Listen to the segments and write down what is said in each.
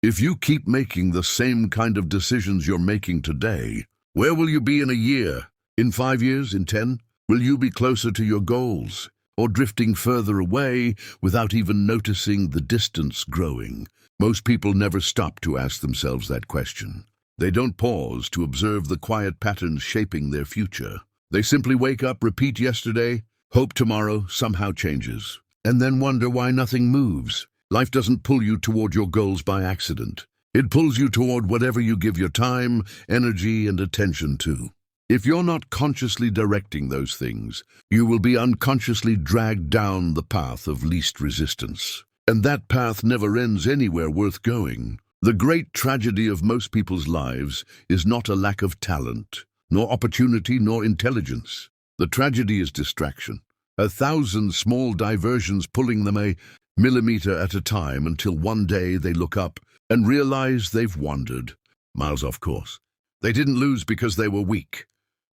If you keep making the same kind of decisions you're making today, where will you be in a year? In 5 years? In 10? Will you be closer to your goals, or drifting further away without even noticing the distance growing? Most people never stop to ask themselves that question. They don't pause to observe the quiet patterns shaping their future. They simply wake up, repeat yesterday, hope tomorrow somehow changes, and then wonder why nothing moves. Life doesn't pull you toward your goals by accident. It pulls you toward whatever you give your time, energy, and attention to. If you're not consciously directing those things, you will be unconsciously dragged down the path of least resistance. And that path never ends anywhere worth going. The great tragedy of most people's lives is not a lack of talent, nor opportunity, nor intelligence. The tragedy is distraction. 1,000 small diversions pulling them a millimeter at a time until one day they look up and realize they've wandered miles off course. They didn't lose because they were weak.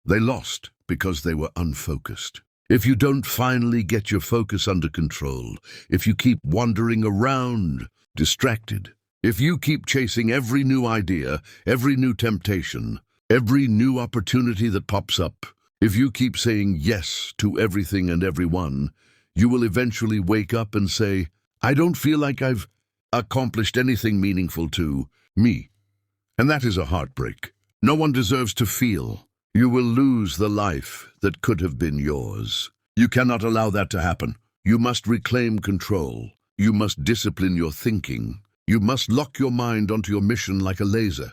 They lost because they were unfocused. If you don't finally get your focus under control, if you keep wandering around, distracted, if you keep chasing every new idea, every new temptation, every new opportunity that pops up, if you keep saying yes to everything and everyone, you will eventually wake up and say, I don't feel like I've accomplished anything meaningful to me. And that is a heartbreak. No one deserves to feel. You will lose the life that could have been yours. You cannot allow that to happen. You must reclaim control. You must discipline your thinking. You must lock your mind onto your mission like a laser.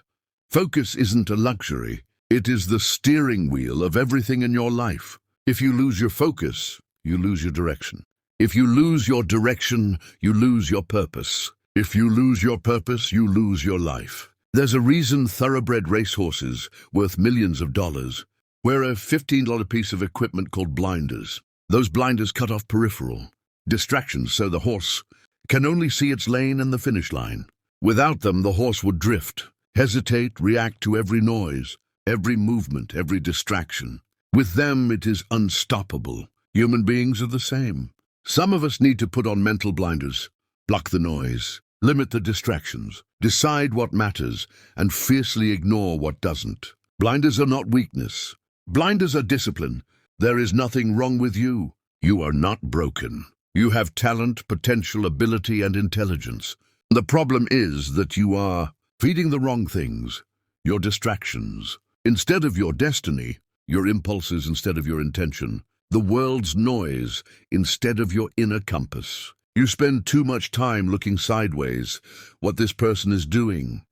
Focus isn't a luxury. It is the steering wheel of everything in your life. If you lose your focus, you lose your direction. If you lose your direction, you lose your purpose. If you lose your purpose, you lose your life. There's a reason thoroughbred racehorses, worth millions of dollars, wear a $15 piece of equipment called blinders. Those blinders cut off peripheral distractions so the horse can only see its lane and the finish line. Without them, the horse would drift, hesitate, react to every noise, every movement, every distraction. With them, it is unstoppable. Human beings are the same. Some of us need to put on mental blinders, block the noise, limit the distractions, decide what matters, and fiercely ignore what doesn't. Blinders are not weakness. Blinders are discipline. There is nothing wrong with you. You are not broken. You have talent, potential, ability, and intelligence. The problem is that you are feeding the wrong things, your distractions, instead of your destiny, your impulses instead of your intention, the world's noise instead of your inner compass. You spend too much time looking sideways, what this person is doing,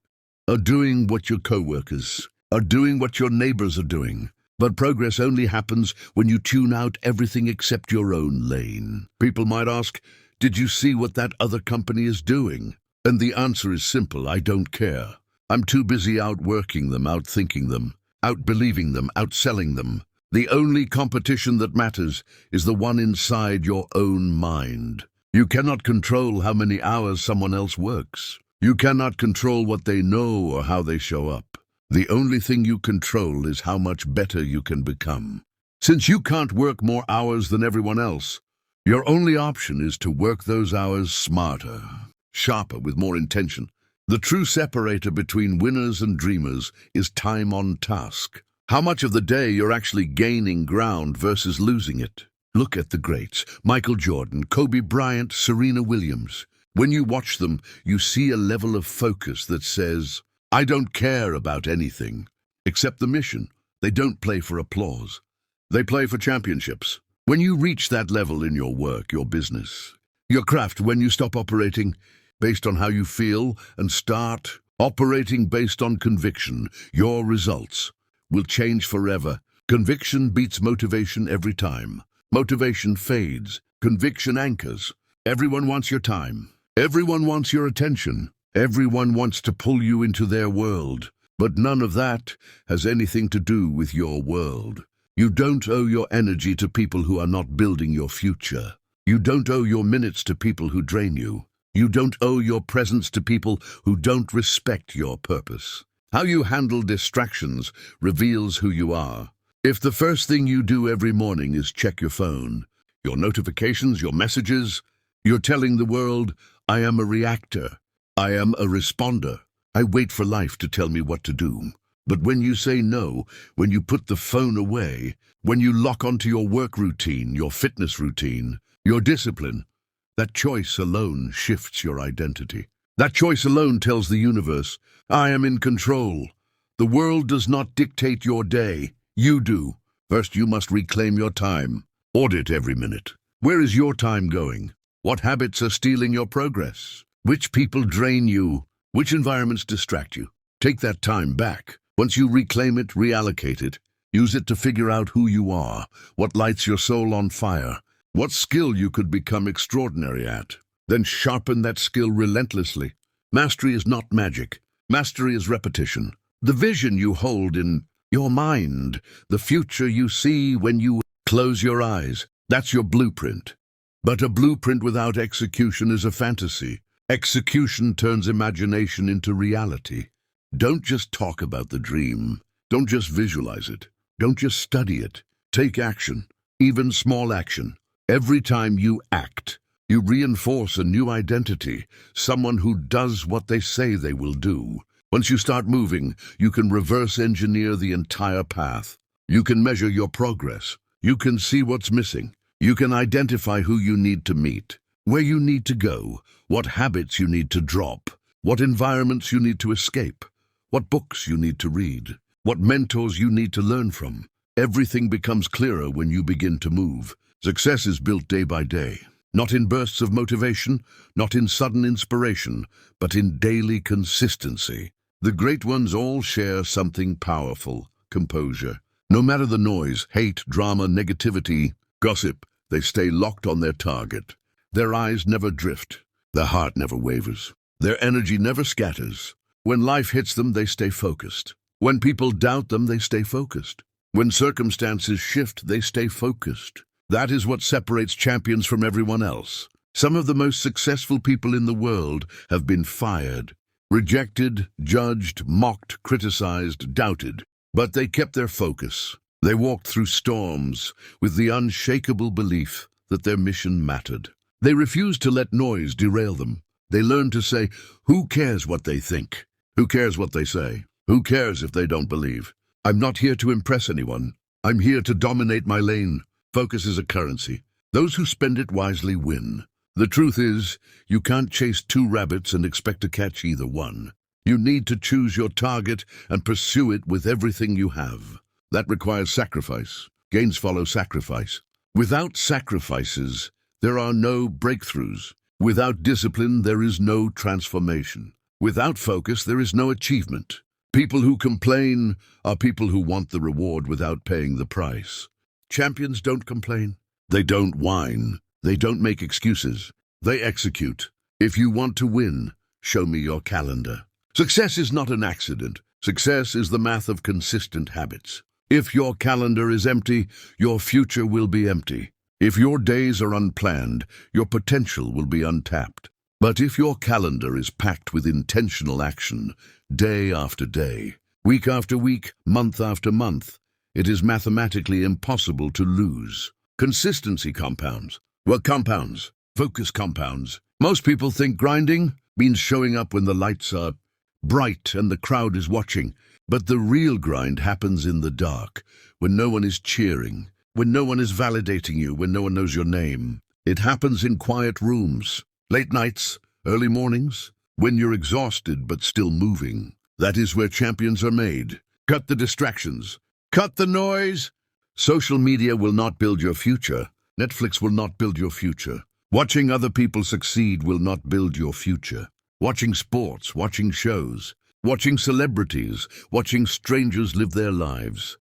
or doing what your co-workers are doing, what your neighbors are doing. But progress only happens when you tune out everything except your own lane. People might ask, did you see what that other company is doing? And the answer is simple, I don't care. I'm too busy outworking them, outthinking them, outbelieving them, outselling them. The only competition that matters is the one inside your own mind. You cannot control how many hours someone else works. You cannot control what they know or how they show up. The only thing you control is how much better you can become. Since you can't work more hours than everyone else, your only option is to work those hours smarter, sharper, with more intention. The true separator between winners and dreamers is time on task. How much of the day you're actually gaining ground versus losing it. Look at the greats, Michael Jordan, Kobe Bryant, Serena Williams. When you watch them, you see a level of focus that says, I don't care about anything except the mission. They don't play for applause. They play for championships. When you reach that level in your work, your business, your craft, when you stop operating based on how you feel and start operating based on conviction, your results will change forever. Conviction beats motivation every time. Motivation fades. Conviction anchors. Everyone wants your time. Everyone wants your attention. Everyone wants to pull you into their world, but none of that has anything to do with your world. You don't owe your energy to people who are not building your future. You don't owe your minutes to people who drain you. You don't owe your presence to people who don't respect your purpose. How you handle distractions reveals who you are. If the first thing you do every morning is check your phone, your notifications, your messages, you're telling the world, I am a reactor. I am a responder. I wait for life to tell me what to do. But when you say no, when you put the phone away, when you lock onto your work routine, your fitness routine, your discipline, that choice alone shifts your identity. That choice alone tells the universe, I am in control. The world does not dictate your day. You do. First, you must reclaim your time. Audit every minute. Where is your time going? What habits are stealing your progress? Which people drain you? Which environments distract you? Take that time back. Once you reclaim it, reallocate it. Use it to figure out who you are, what lights your soul on fire, what skill you could become extraordinary at. Then sharpen that skill relentlessly. Mastery is not magic. Mastery is repetition. The vision you hold in your mind, the future you see when you close your eyes, that's your blueprint. But a blueprint without execution is a fantasy. Execution turns imagination into reality. Don't just talk about the dream. Don't just visualize it. Don't just study it. Take action, even small action. Every time you act, you reinforce a new identity, someone who does what they say they will do. Once you start moving, you can reverse engineer the entire path. You can measure your progress. You can see what's missing. You can identify who you need to meet, where you need to go, what habits you need to drop, what environments you need to escape, what books you need to read, what mentors you need to learn from. Everything becomes clearer when you begin to move. Success is built day by day, not in bursts of motivation, not in sudden inspiration, but in daily consistency. The great ones all share something powerful: composure. No matter the noise, hate, drama, negativity, gossip, they stay locked on their target. Their eyes never drift. Their heart never wavers. Their energy never scatters. When life hits them, they stay focused. When people doubt them, they stay focused. When circumstances shift, they stay focused. That is what separates champions from everyone else. Some of the most successful people in the world have been fired, rejected, judged, mocked, criticized, doubted. But they kept their focus. They walked through storms with the unshakable belief that their mission mattered. They refused to let noise derail them. They learned to say, who cares what they think? Who cares what they say? Who cares if they don't believe? I'm not here to impress anyone. I'm here to dominate my lane. Focus is a currency. Those who spend it wisely win. The truth is, you can't chase two rabbits and expect to catch either one. You need to choose your target and pursue it with everything you have. That requires sacrifice. Gains follow sacrifice. Without sacrifices, there are no breakthroughs. Without discipline, there is no transformation. Without focus, there is no achievement. People who complain are people who want the reward without paying the price. Champions don't complain. They don't whine. They don't make excuses. They execute. If you want to win, show me your calendar. Success is not an accident. Success is the math of consistent habits. If your calendar is empty, your future will be empty. If your days are unplanned, your potential will be untapped. But if your calendar is packed with intentional action, day after day, week after week, month after month, it is mathematically impossible to lose. Consistency compounds. Well, compounds. Focus compounds. Most people think grinding means showing up when the lights are bright and the crowd is watching. But the real grind happens in the dark, when no one is cheering, when no one is validating you, when no one knows your name. It happens in quiet rooms, late nights, early mornings, when you're exhausted but still moving. That is where champions are made. Cut the distractions. Cut the noise. Social media will not build your future. Netflix will not build your future. Watching other people succeed will not build your future. Watching sports, watching shows, watching celebrities, watching strangers live their lives,